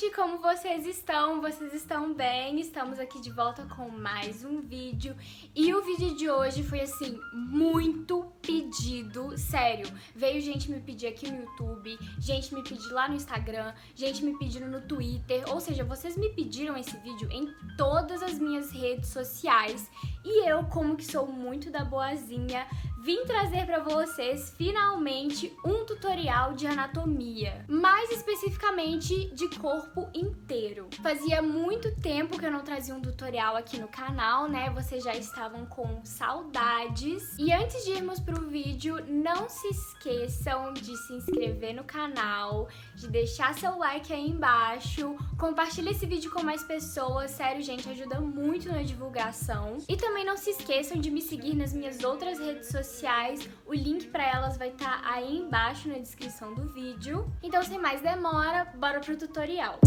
gente, como vocês estão? Vocês estão bem? Estamos aqui de volta com mais um vídeo. E o vídeo de hoje foi, assim, muito pedido, sério. Veio gente me pedir aqui no YouTube, gente me pedir lá no Instagram, gente me pedindo no Twitter. Ou seja, vocês me pediram esse vídeo em todas as minhas redes sociais. E eu, como que sou muito da boazinha, vim trazer pra vocês, finalmente, um tutorial de anatomia. Mais especificamente, de corpo inteiro. Fazia muito tempo que eu não trazia um tutorial aqui no canal, né? Vocês já estavam com saudades. E antes de irmos pro vídeo, não se esqueçam de se inscrever no canal, de deixar seu like aí embaixo, compartilha esse vídeo com mais pessoas, sério, gente, ajuda muito na divulgação. E também não se esqueçam de me seguir nas minhas outras redes sociais, o link pra elas vai estar aí embaixo na descrição do vídeo. Então, sem mais demora, bora pro tutorial.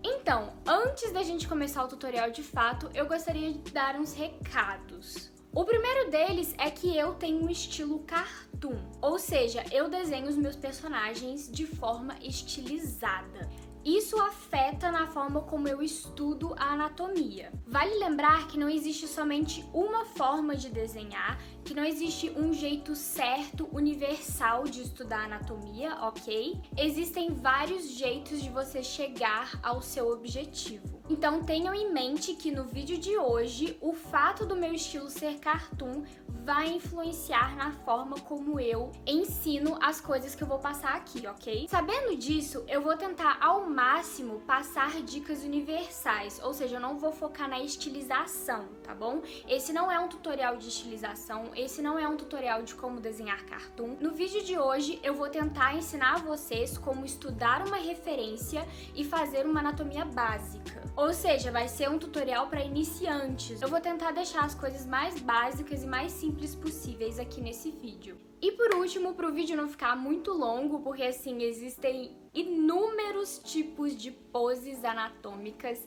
Então, antes da gente começar o tutorial de fato, eu gostaria de dar uns recados. O primeiro deles é que eu tenho um estilo cartoon, ou seja, eu desenho os meus personagens de forma estilizada. Isso afeta na forma como eu estudo a anatomia. Vale lembrar que não existe somente uma forma de desenhar, que não existe um jeito certo, universal de estudar anatomia, ok? Existem vários jeitos de você chegar ao seu objetivo. Então tenham em mente que no vídeo de hoje, o fato do meu estilo ser cartoon vai influenciar na forma como eu ensino as coisas que eu vou passar aqui, ok? Sabendo disso, eu vou tentar ao máximo passar dicas universais, ou seja, eu não vou focar na estilização, tá bom? Esse não é um tutorial de estilização, esse não é um tutorial de como desenhar cartoon. No vídeo de hoje, eu vou tentar ensinar a vocês como estudar uma referência e fazer uma anatomia básica. Ou seja, vai ser um tutorial para iniciantes. Eu vou tentar deixar as coisas mais básicas e mais simples possíveis aqui nesse vídeo. E por último, para o vídeo não ficar muito longo, porque assim, existem inúmeros tipos de poses anatômicas,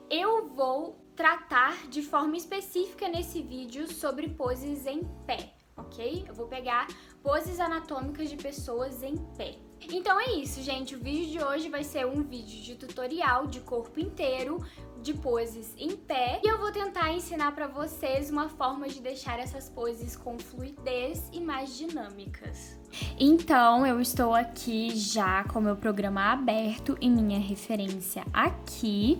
eu vou tratar de forma específica nesse vídeo sobre poses em pé, ok? Eu vou pegar poses anatômicas de pessoas em pé. Então é isso, gente. O vídeo de hoje vai ser um vídeo de tutorial de corpo inteiro, de poses em pé. E eu vou tentar ensinar pra vocês uma forma de deixar essas poses com fluidez e mais dinâmicas. Então, eu estou aqui já com o meu programa aberto e minha referência aqui.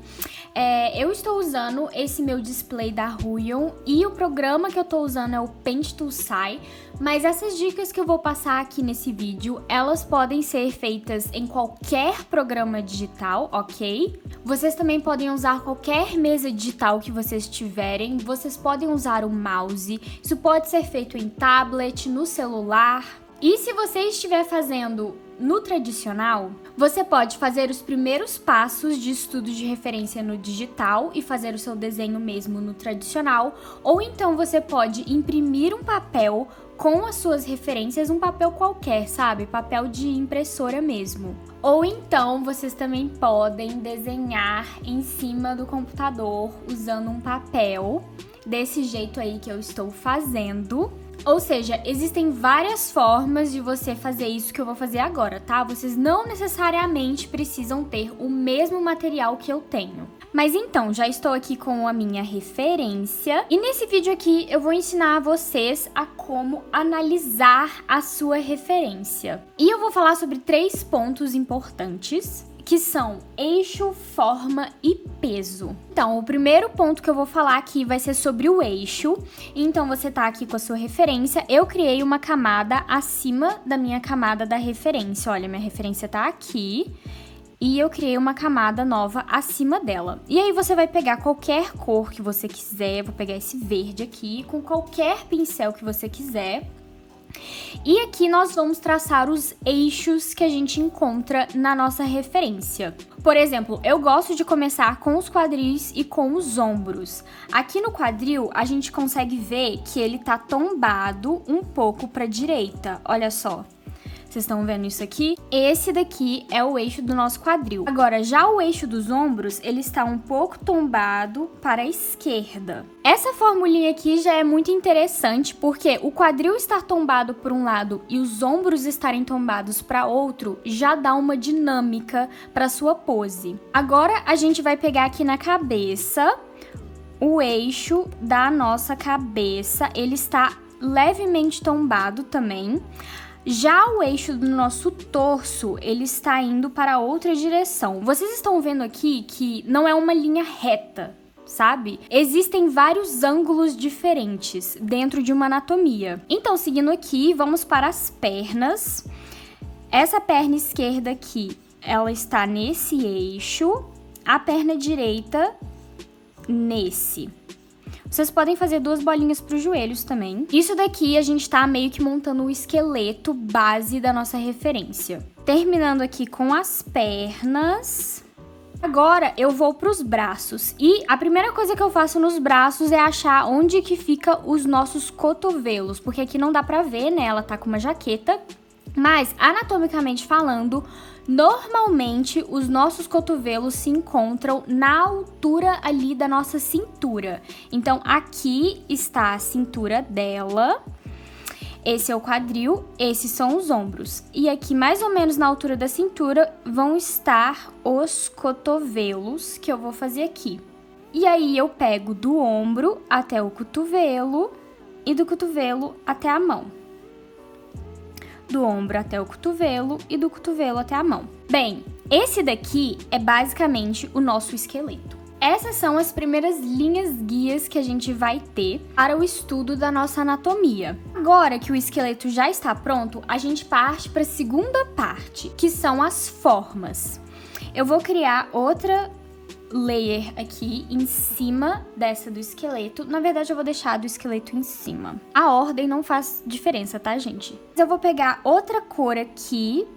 Eu estou usando esse meu display da Huion e o programa que eu estou usando é o Paint Tool Sai, mas essas dicas que eu vou passar aqui nesse vídeo, elas podem ser feitas em qualquer programa digital, ok? Vocês também podem usar qualquer mesa digital que vocês tiverem, vocês podem usar o mouse, isso pode ser feito em tablet, no celular. E se você estiver fazendo no tradicional, você pode fazer os primeiros passos de estudo de referência no digital e fazer o seu desenho mesmo no tradicional, ou então você pode imprimir um papel com as suas referências, um papel qualquer, sabe? Papel de impressora mesmo. Ou então vocês também podem desenhar em cima do computador usando um papel, desse jeito aí que eu estou fazendo. Ou seja, existem várias formas de você fazer isso que eu vou fazer agora, tá? Vocês não necessariamente precisam ter o mesmo material que eu tenho. Mas então, já estou aqui com a minha referência. E nesse vídeo aqui eu vou ensinar a vocês a como analisar a sua referência. E eu vou falar sobre 3 pontos importantes, que são eixo, forma e peso. Então, o primeiro ponto que eu vou falar aqui vai ser sobre o eixo. Então, você tá aqui com a sua referência. Eu criei uma camada acima da minha camada da referência. Olha, minha referência tá aqui. E eu criei uma camada nova acima dela. E aí você vai pegar qualquer cor que você quiser. Vou pegar esse verde aqui, com qualquer pincel que você quiser. E aqui nós vamos traçar os eixos que a gente encontra na nossa referência. Por exemplo, eu gosto de começar com os quadris e com os ombros. Aqui no quadril, a gente consegue ver que ele tá tombado um pouco para a direita, olha só. Vocês estão vendo isso aqui? Esse daqui é o eixo do nosso quadril. Agora, já o eixo dos ombros, ele está um pouco tombado para a esquerda. Essa formulinha aqui já é muito interessante, porque o quadril estar tombado por um lado e os ombros estarem tombados para outro, já dá uma dinâmica para sua pose. Agora, a gente vai pegar aqui na cabeça, o eixo da nossa cabeça, ele está levemente tombado também. Já o eixo do nosso torso, ele está indo para outra direção. Vocês estão vendo aqui que não é uma linha reta, sabe? Existem vários ângulos diferentes dentro de uma anatomia. Então, seguindo aqui, vamos para as pernas. Essa perna esquerda aqui, ela está nesse eixo. A perna direita, nesse. Vocês podem fazer 2 bolinhas para os joelhos também. Isso daqui a gente tá meio que montando o esqueleto base da nossa referência. Terminando aqui com as pernas. Agora eu vou para os braços. E a primeira coisa que eu faço nos braços é achar onde que fica os nossos cotovelos. Porque aqui não dá pra ver, né? Ela tá com uma jaqueta. Mas, anatomicamente falando, normalmente os nossos cotovelos se encontram na altura ali da nossa cintura. Então, aqui está a cintura dela. Esse é o quadril, esses são os ombros. E aqui, mais ou menos na altura da cintura, vão estar os cotovelos, que eu vou fazer aqui. E aí, eu pego do ombro até o cotovelo e do cotovelo até a mão. Do ombro até o cotovelo e do cotovelo até a mão. Bem, esse daqui é basicamente o nosso esqueleto. Essas são as primeiras linhas guias que a gente vai ter para o estudo da nossa anatomia. Agora que o esqueleto já está pronto, a gente parte para a segunda parte, que são as formas. Eu vou criar outra layer aqui em cima dessa do esqueleto. Na verdade, eu vou deixar a do esqueleto em cima. A ordem não faz diferença, tá, gente? Eu vou pegar outra cor aqui,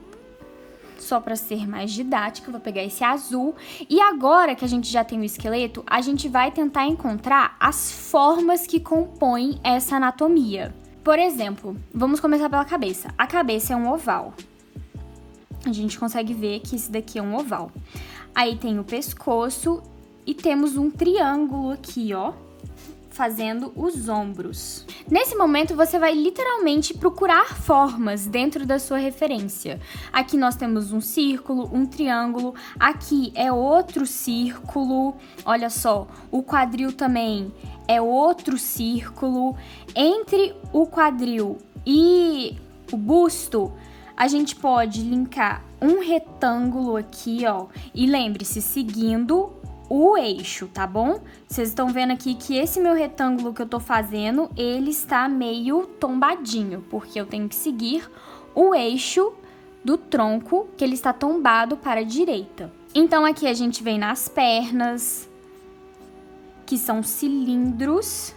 só para ser mais didática, eu vou pegar esse azul. E agora que a gente já tem o esqueleto, a gente vai tentar encontrar as formas que compõem essa anatomia. Por exemplo, vamos começar pela cabeça. A cabeça é um oval. A gente consegue ver que esse daqui é um oval. Aí tem o pescoço e temos um triângulo aqui, ó, fazendo os ombros. Nesse momento, você vai literalmente procurar formas dentro da sua referência. Aqui nós temos um círculo, um triângulo, aqui é outro círculo, olha só, o quadril também é outro círculo. Entre o quadril e o busto, a gente pode linkar um retângulo aqui, ó, e lembre-se, seguindo o eixo, tá bom? Vocês estão vendo aqui que esse meu retângulo que eu tô fazendo, ele está meio tombadinho, porque eu tenho que seguir o eixo do tronco, que ele está tombado para a direita. Então, aqui a gente vem nas pernas, que são cilindros.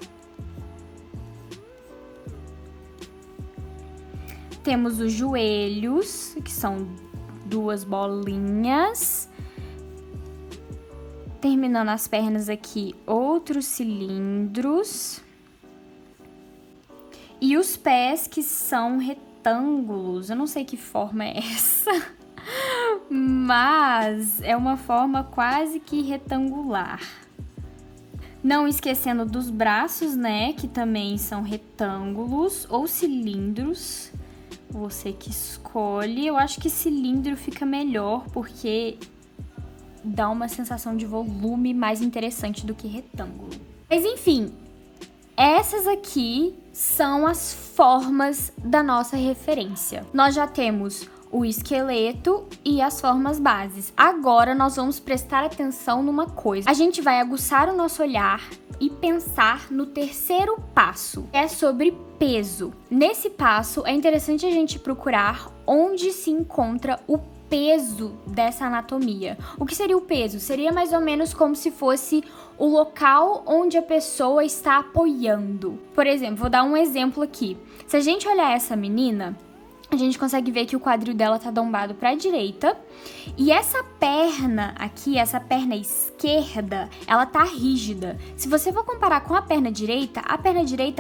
Temos os joelhos, que são 2 bolinhas. Terminando as pernas aqui, outros cilindros. E os pés, que são retângulos. Eu não sei que forma é essa, mas é uma forma quase que retangular. Não esquecendo dos braços, né, que também são retângulos ou cilindros. Você que escolhe. Eu acho que cilindro fica melhor, porque dá uma sensação de volume mais interessante do que retângulo. Mas enfim, essas aqui são as formas da nossa referência. Nós já temos o esqueleto e as formas bases. Agora nós vamos prestar atenção numa coisa. A gente vai aguçar o nosso olhar e pensar no terceiro passo, que é sobre peso. Nesse passo, é interessante a gente procurar onde se encontra o peso dessa anatomia. O que seria o peso? Seria mais ou menos como se fosse o local onde a pessoa está apoiando. Por exemplo, vou dar um exemplo aqui. Se a gente olhar essa menina, a gente consegue ver que o quadril dela tá dombado para a direita. E essa perna aqui, essa perna esquerda, ela tá rígida. Se você for comparar com a perna direita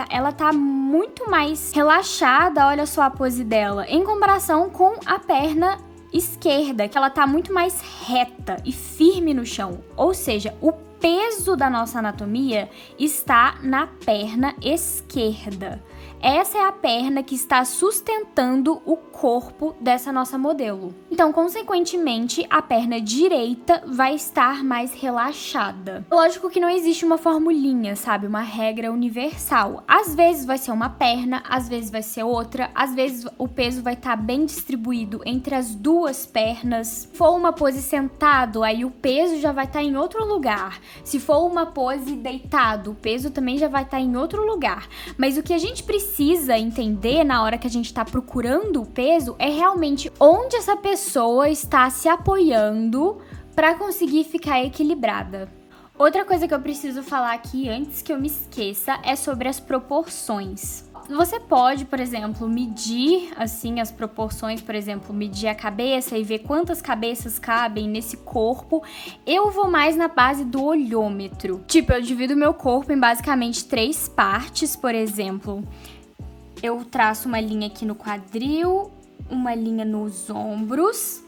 ela tá muito mais relaxada, olha só a pose dela, em comparação com a perna esquerda, que ela tá muito mais reta e firme no chão. Ou seja, o peso da nossa anatomia está na perna esquerda. Essa é a perna que está sustentando o corpo dessa nossa modelo. Então, consequentemente, a perna direita vai estar mais relaxada. Lógico que não existe uma formulinha, sabe? Uma regra universal. Às vezes vai ser uma perna, às vezes vai ser outra, às vezes o peso vai estar bem distribuído entre as duas pernas. Se for uma pose sentado, aí o peso já vai estar em outro lugar. Se for uma pose deitado, o peso também já vai estar em outro lugar. Mas o que a gente precisa entender na hora que a gente está procurando o peso é realmente onde essa pessoa está se apoiando para conseguir ficar equilibrada. Outra coisa que eu preciso falar aqui antes que eu me esqueça é sobre as proporções. Você pode, por exemplo, medir assim as proporções, por exemplo, medir a cabeça e ver quantas cabeças cabem nesse corpo. Eu vou mais na base do olhômetro. Tipo, eu divido meu corpo em basicamente 3 partes, por exemplo. Eu traço uma linha aqui no quadril, uma linha nos ombros.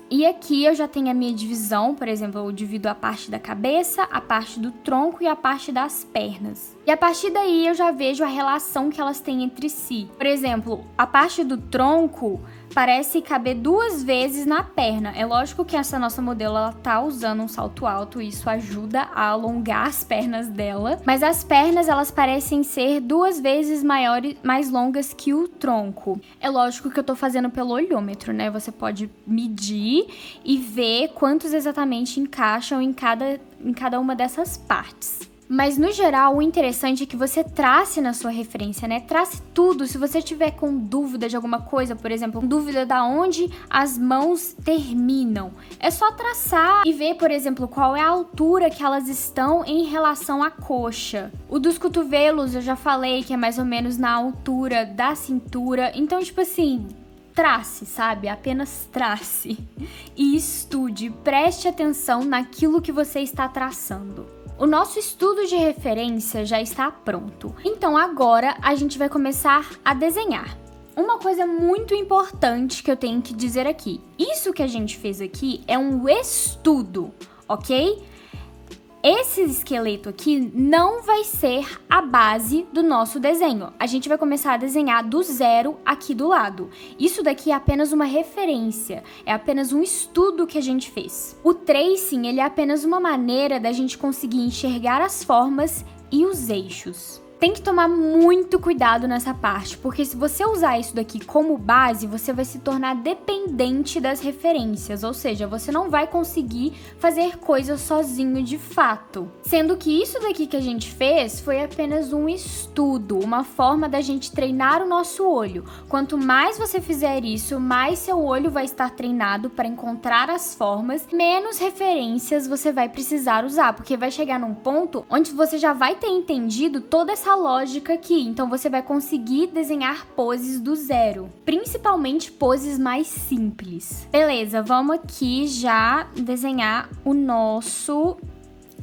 E aqui eu já tenho a minha divisão, por exemplo, eu divido a parte da cabeça, a parte do tronco e a parte das pernas. E a partir daí eu já vejo a relação que elas têm entre si. Por exemplo, a parte do tronco parece caber 2 vezes na perna. É lógico que essa nossa modelo, ela tá usando um salto alto, e isso ajuda a alongar as pernas dela. Mas as pernas, elas parecem ser 2 vezes maiores, mais longas que o tronco. É lógico que eu tô fazendo pelo olhômetro, né? Você pode medir e ver quantos exatamente encaixam em cada uma dessas partes. Mas, no geral, o interessante é que você trace na sua referência, né? Trace tudo. Se você tiver com dúvida de alguma coisa, por exemplo, dúvida da onde as mãos terminam, é só traçar e ver, por exemplo, qual é a altura que elas estão em relação à coxa. O dos cotovelos, eu já falei que é mais ou menos na altura da cintura. Então, tipo assim, trace, sabe? Apenas trace. E estude, preste atenção naquilo que você está traçando. O nosso estudo de referência já está pronto. Então agora a gente vai começar a desenhar. Uma coisa muito importante que eu tenho que dizer aqui. Isso que a gente fez aqui é um estudo, ok? Esse esqueleto aqui não vai ser a base do nosso desenho. A gente vai começar a desenhar do zero aqui do lado. Isso daqui é apenas uma referência, é apenas um estudo que a gente fez. O tracing, ele é apenas uma maneira da gente conseguir enxergar as formas e os eixos. Tem que tomar muito cuidado nessa parte, porque se você usar isso daqui como base, você vai se tornar dependente das referências, ou seja, você não vai conseguir fazer coisas sozinho de fato. Sendo que isso daqui que a gente fez foi apenas um estudo, uma forma da gente treinar o nosso olho. Quanto mais você fizer isso, mais seu olho vai estar treinado para encontrar as formas, menos referências você vai precisar usar, porque vai chegar num ponto onde você já vai ter entendido toda essa lógica aqui, então você vai conseguir desenhar poses do zero, principalmente poses mais simples. Beleza, vamos aqui já desenhar o nosso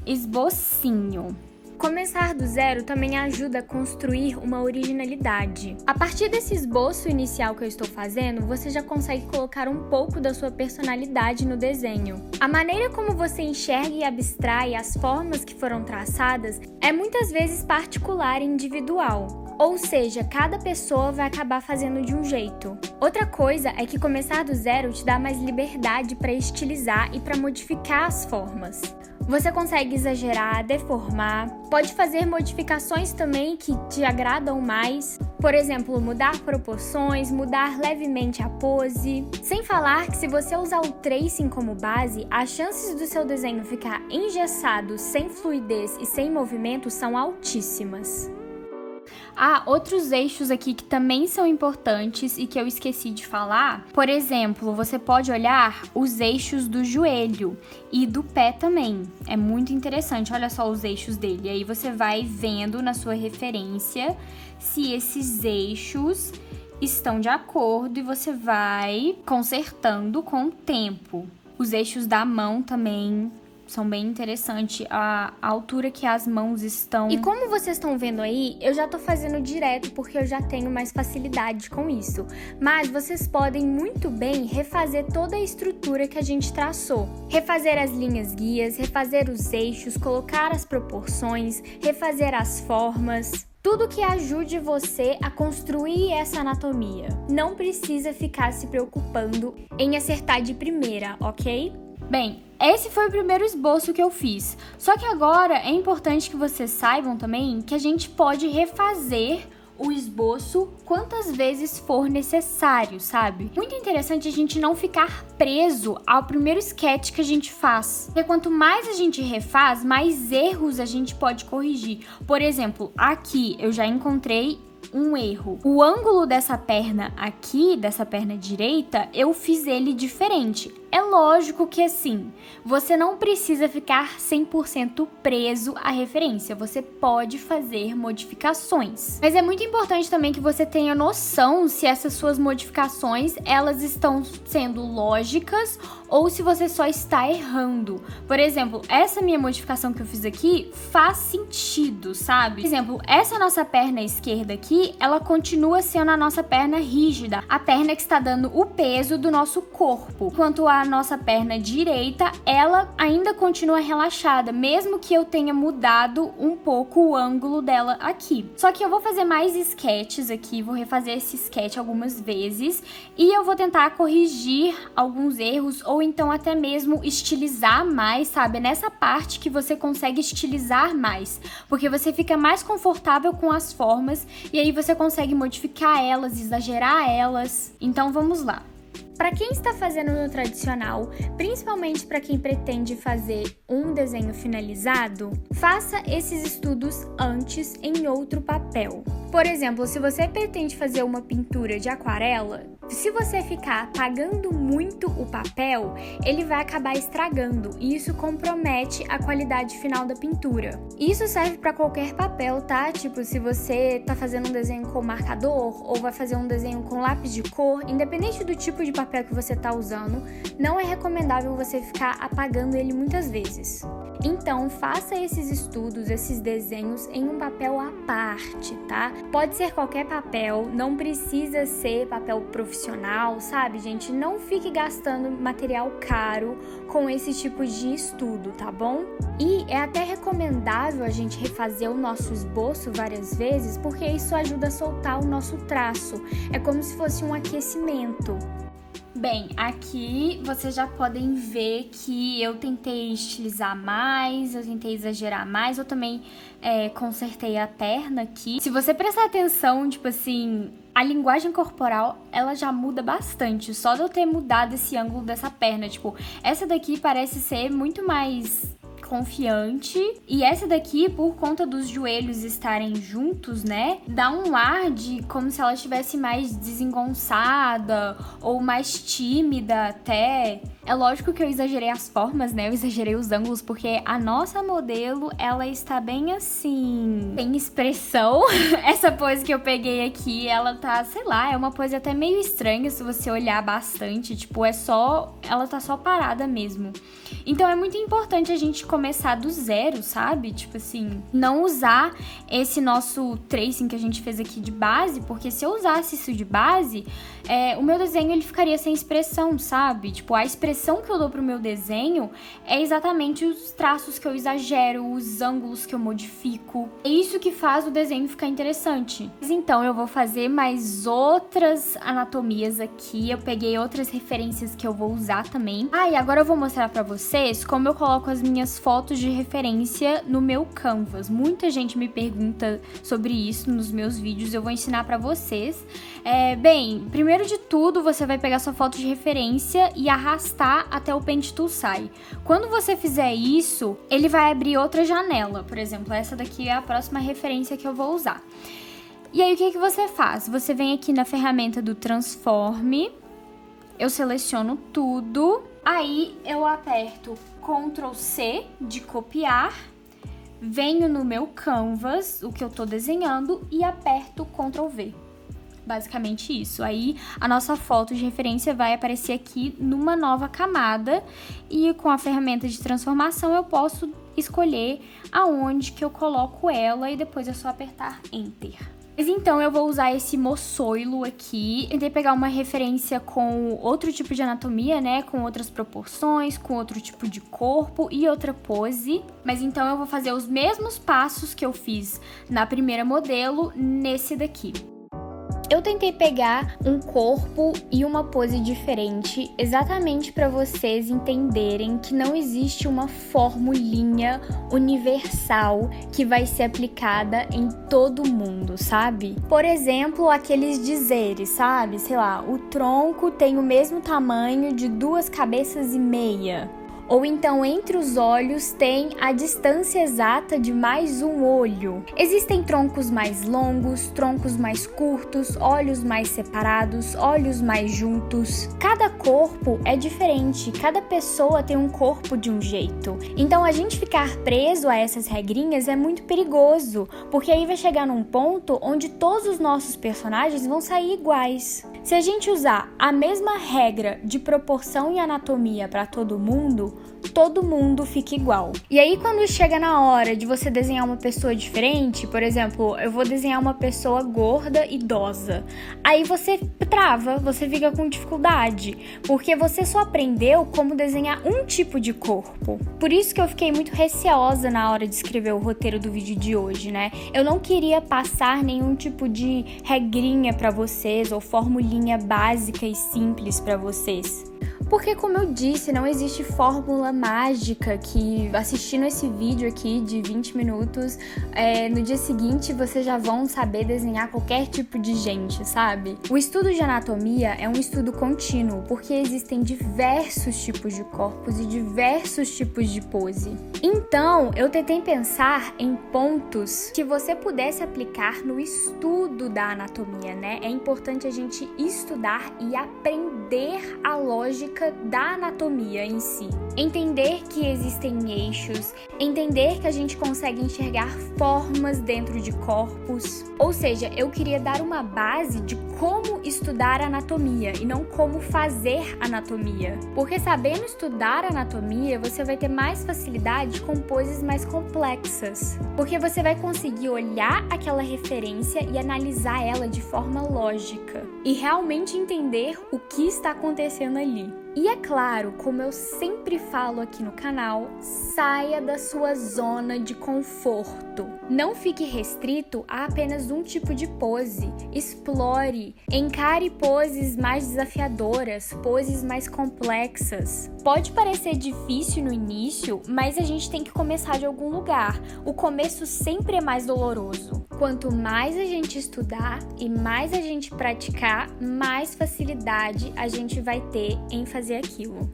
esbocinho. Começar do zero também ajuda a construir uma originalidade. A partir desse esboço inicial que eu estou fazendo, você já consegue colocar um pouco da sua personalidade no desenho. A maneira como você enxerga e abstrai as formas que foram traçadas é muitas vezes particular e individual. Ou seja, cada pessoa vai acabar fazendo de um jeito. Outra coisa é que começar do zero te dá mais liberdade para estilizar e para modificar as formas. Você consegue exagerar, deformar, pode fazer modificações também que te agradam mais. Por exemplo, mudar proporções, mudar levemente a pose. Sem falar que se você usar o tracing como base, as chances do seu desenho ficar engessado, sem fluidez e sem movimento são altíssimas. Há outros eixos aqui que também são importantes e que eu esqueci de falar. Por exemplo, você pode olhar os eixos do joelho e do pé também. É muito interessante, olha só os eixos dele. Aí você vai vendo na sua referência se esses eixos estão de acordo e você vai consertando com o tempo. Os eixos da mão também são bem interessantes, a altura que as mãos estão. E como vocês estão vendo aí, eu já tô fazendo direto porque eu já tenho mais facilidade com isso. Mas vocês podem muito bem refazer toda a estrutura que a gente traçou. Refazer as linhas guias, refazer os eixos, colocar as proporções, refazer as formas. Tudo que ajude você a construir essa anatomia. Não precisa ficar se preocupando em acertar de primeira, ok? Bem, esse foi o primeiro esboço que eu fiz. Só que agora é importante que vocês saibam também que a gente pode refazer o esboço quantas vezes for necessário, sabe? Muito interessante a gente não ficar preso ao primeiro sketch que a gente faz. Porque quanto mais a gente refaz, mais erros a gente pode corrigir. Por exemplo, aqui eu já encontrei um erro. O ângulo dessa perna aqui, dessa perna direita, eu fiz ele diferente. É lógico que assim, você não precisa ficar 100% preso à referência, você pode fazer modificações. Mas é muito importante também que você tenha noção se essas suas modificações, elas estão sendo lógicas ou se você só está errando. Por exemplo, essa minha modificação que eu fiz aqui faz sentido, sabe? Por exemplo, essa nossa perna esquerda aqui, ela continua sendo a nossa perna rígida, a perna que está dando o peso do nosso corpo, enquanto a nossa perna direita, ela ainda continua relaxada, mesmo que eu tenha mudado um pouco o ângulo dela aqui. Só que eu vou fazer mais sketches aqui, vou refazer esse sketch algumas vezes e eu vou tentar corrigir alguns erros ou então até mesmo estilizar mais, sabe? Nessa parte que você consegue estilizar mais, porque você fica mais confortável com as formas e aí você consegue modificar elas, exagerar elas. Então vamos lá. Para quem está fazendo no tradicional, principalmente para quem pretende fazer um desenho finalizado, faça esses estudos antes em outro papel. Por exemplo, se você pretende fazer uma pintura de aquarela, se você ficar apagando muito o papel, ele vai acabar estragando e isso compromete a qualidade final da pintura. Isso serve para qualquer papel, tá? Tipo, se você tá fazendo um desenho com marcador ou vai fazer um desenho com lápis de cor, independente do tipo de papel que você tá usando, não é recomendável você ficar apagando ele muitas vezes. Então, faça esses estudos, esses desenhos em um papel à parte, tá? Pode ser qualquer papel, não precisa ser papel profissional, sabe, gente? Não fique gastando material caro com esse tipo de estudo, tá bom? E é até recomendável a gente refazer o nosso esboço várias vezes, porque isso ajuda a soltar o nosso traço. É como se fosse um aquecimento. Bem, aqui vocês já podem ver que eu tentei estilizar mais, eu tentei exagerar mais, eu também consertei a perna aqui. Se você prestar atenção, tipo assim, a linguagem corporal, ela já muda bastante, só de eu ter mudado esse ângulo dessa perna. Tipo, essa daqui parece ser muito mais confiante e essa daqui, por conta dos joelhos estarem juntos, né, dá um ar de como se ela estivesse mais desengonçada ou mais tímida até. É lógico que eu exagerei as formas, né, eu exagerei os ângulos porque a nossa modelo, ela está bem assim, tem expressão. Essa pose que eu peguei aqui, ela tá, sei lá, é uma pose até meio estranha se você olhar bastante, tipo, ela tá só parada mesmo. Então é muito importante a gente começar do zero, sabe? Tipo assim, não usar esse nosso tracing que a gente fez aqui de base, porque se eu usasse isso de base, o meu desenho ele ficaria sem expressão, sabe? Tipo, a expressão que eu dou pro meu desenho é exatamente os traços que eu exagero, os ângulos que eu modifico. É isso que faz o desenho ficar interessante. Mas então, eu vou fazer mais outras anatomias aqui, eu peguei outras referências que eu vou usar também. Ah, e agora eu vou mostrar pra vocês como eu coloco as minhas fotos de referência no meu Canvas. Muita gente me pergunta sobre isso nos meus vídeos, eu vou ensinar pra vocês. Bem, primeiro de tudo, você vai pegar sua foto de referência e arrastar até o Paint Tool sai. Quando você fizer isso, ele vai abrir outra janela. Por exemplo, essa daqui é a próxima referência que eu vou usar. E aí, o que você faz? Você vem aqui na ferramenta do Transform, eu seleciono tudo, aí eu aperto Ctrl C de copiar, venho no meu Canvas, o que eu tô desenhando, e aperto Ctrl V. basicamente isso. Aí a nossa foto de referência vai aparecer aqui numa nova camada e com a ferramenta de transformação eu posso escolher aonde que eu coloco ela e depois é só apertar Enter. Mas então eu vou usar esse moçoilo aqui, tentei pegar uma referência com outro tipo de anatomia, né, com outras proporções, com outro tipo de corpo e outra pose. Mas então eu vou fazer os mesmos passos que eu fiz na primeira modelo nesse daqui. Eu tentei pegar um corpo e uma pose diferente exatamente para vocês entenderem que não existe uma formulinha universal que vai ser aplicada em todo mundo, sabe? Por exemplo, aqueles dizeres, sabe? Sei lá, o tronco tem o mesmo tamanho de 2 cabeças e meia. Ou então, entre os olhos tem a distância exata de mais um olho. Existem troncos mais longos, troncos mais curtos, olhos mais separados, olhos mais juntos. Cada corpo é diferente, cada pessoa tem um corpo de um jeito. Então, a gente ficar preso a essas regrinhas é muito perigoso, porque aí vai chegar num ponto onde todos os nossos personagens vão sair iguais. Se a gente usar a mesma regra de proporção e anatomia para todo mundo fica igual. E aí quando chega na hora de você desenhar uma pessoa diferente, por exemplo, eu vou desenhar uma pessoa gorda, idosa. Aí você trava, você fica com dificuldade, porque você só aprendeu como desenhar um tipo de corpo. Por isso que eu fiquei muito receosa na hora de escrever o roteiro do vídeo de hoje, né? Eu não queria passar nenhum tipo de regrinha pra vocês ou formulinha básica e simples pra vocês. Porque, como eu disse, não existe fórmula mágica que, assistindo esse vídeo aqui de 20 minutos, no dia seguinte vocês já vão saber desenhar qualquer tipo de gente, sabe? O estudo de anatomia é um estudo contínuo, porque existem diversos tipos de corpos e diversos tipos de pose. Então, eu tentei pensar em pontos que você pudesse aplicar no estudo da anatomia, né? É importante a gente estudar e aprender a lógica da anatomia em si. Entender que existem eixos, entender que a gente consegue enxergar formas dentro de corpos. Ou seja, eu queria dar uma base de como estudar anatomia e não como fazer anatomia. Porque sabendo estudar anatomia, você vai ter mais facilidade com poses mais complexas. Porque você vai conseguir olhar aquela referência e analisar ela de forma lógica. E realmente entender o que está acontecendo ali. E é claro, como eu sempre falo aqui no canal, saia da sua zona de conforto. Não fique restrito a apenas um tipo de pose. Explore, encare poses mais desafiadoras, poses mais complexas. Pode parecer difícil no início, mas a gente tem que começar de algum lugar. O começo sempre é mais doloroso. Quanto mais a gente estudar e mais a gente praticar, mais facilidade a gente vai ter em fazer aquilo.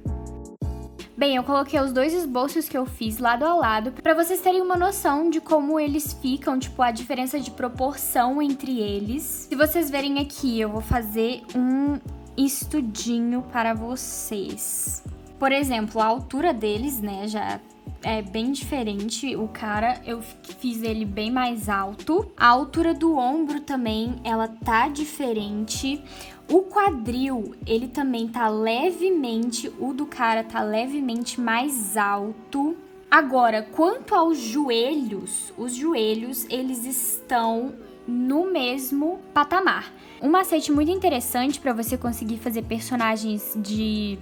Bem, eu coloquei os 2 esboços que eu fiz lado a lado para vocês terem uma noção de como eles ficam, tipo, a diferença de proporção entre eles. Se vocês verem aqui, eu vou fazer um estudinho para vocês. Por exemplo, a altura deles, né, já é bem diferente. O cara, eu fiz ele bem mais alto. A altura do ombro também, ela tá diferente. O quadril, ele também tá levemente, o do cara tá levemente mais alto. Agora, quanto aos joelhos, os joelhos, eles estão no mesmo patamar. Um macete muito interessante para você conseguir fazer personagens de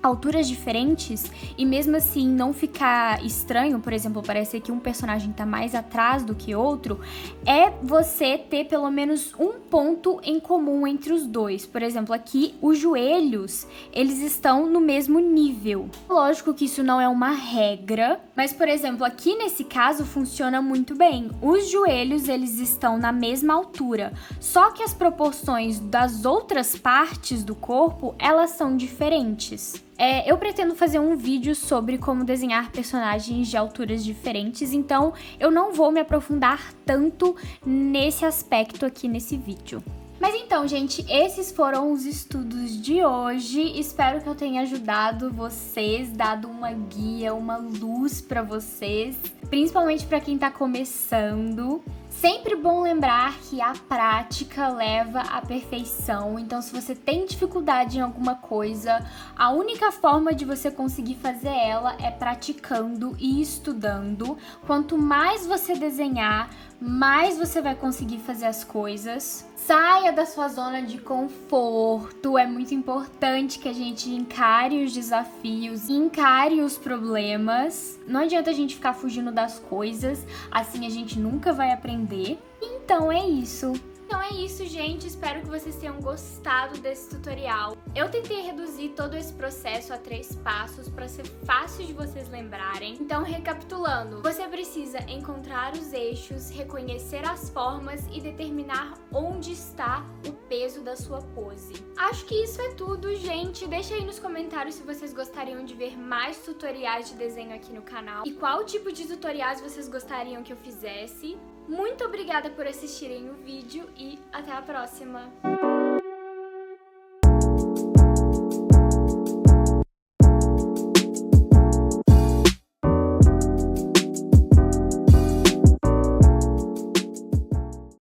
alturas diferentes e mesmo assim não ficar estranho, por exemplo, parece que um personagem tá mais atrás do que outro, é você ter pelo menos um ponto em comum entre os dois. Por exemplo, aqui os joelhos, eles estão no mesmo nível. Lógico que isso não é uma regra, mas por exemplo, aqui nesse caso funciona muito bem. Os joelhos, eles estão na mesma altura, só que as proporções das outras partes do corpo, elas são diferentes. Eu pretendo fazer um vídeo sobre como desenhar personagens de alturas diferentes, então eu não vou me aprofundar tanto nesse aspecto aqui nesse vídeo. Mas então, gente, esses foram os estudos de hoje. Espero que eu tenha ajudado vocês, dado uma guia, uma luz pra vocês, principalmente pra quem tá começando. Sempre bom lembrar que a prática leva à perfeição, então se você tem dificuldade em alguma coisa, a única forma de você conseguir fazer ela é praticando e estudando. Quanto mais você desenhar, mais você vai conseguir fazer as coisas. Saia da sua zona de conforto, é muito importante que a gente encare os desafios, encare os problemas. Não adianta a gente ficar fugindo das coisas, assim a gente nunca vai aprender. Então é isso. Então é isso, gente. Espero que vocês tenham gostado desse tutorial. Eu tentei reduzir todo esse processo a 3 passos para ser fácil de vocês lembrarem. Então, recapitulando, você precisa encontrar os eixos, reconhecer as formas e determinar onde está o peso da sua pose. Acho que isso é tudo, gente. Deixa aí nos comentários se vocês gostariam de ver mais tutoriais de desenho aqui no canal e qual tipo de tutoriais vocês gostariam que eu fizesse. Muito obrigada por assistirem o vídeo e até a próxima!